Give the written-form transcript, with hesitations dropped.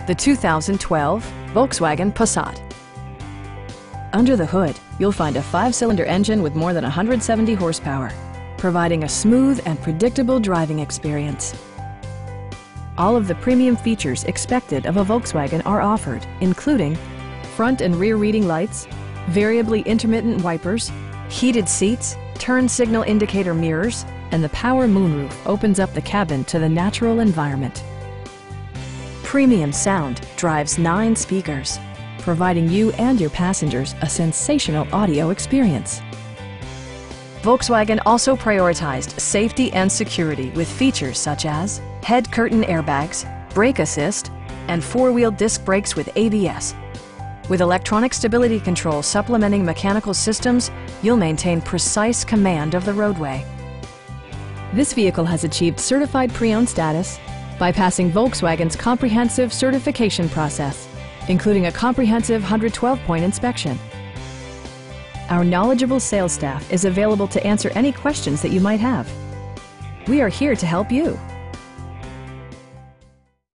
the 2012 Volkswagen Passat. Under the hood, you'll find a 5-cylinder engine with more than 170 horsepower, providing a smooth and predictable driving experience. All of the premium features expected of a Volkswagen are offered, including front and rear reading lights, variably intermittent wipers, heated seats, turn signal indicator mirrors, and the power moonroof opens up the cabin to the natural environment. Premium sound drives 9 speakers, providing you and your passengers a sensational audio experience. Volkswagen also prioritized safety and security with features such as head curtain airbags, brake assist, and 4-wheel disc brakes with ABS. With electronic stability control supplementing mechanical systems, you'll maintain precise command of the roadway. This vehicle has achieved certified pre-owned status by passing Volkswagen's comprehensive certification process, including a comprehensive 112-point inspection. Our knowledgeable sales staff is available to answer any questions that you might have. We are here to help you.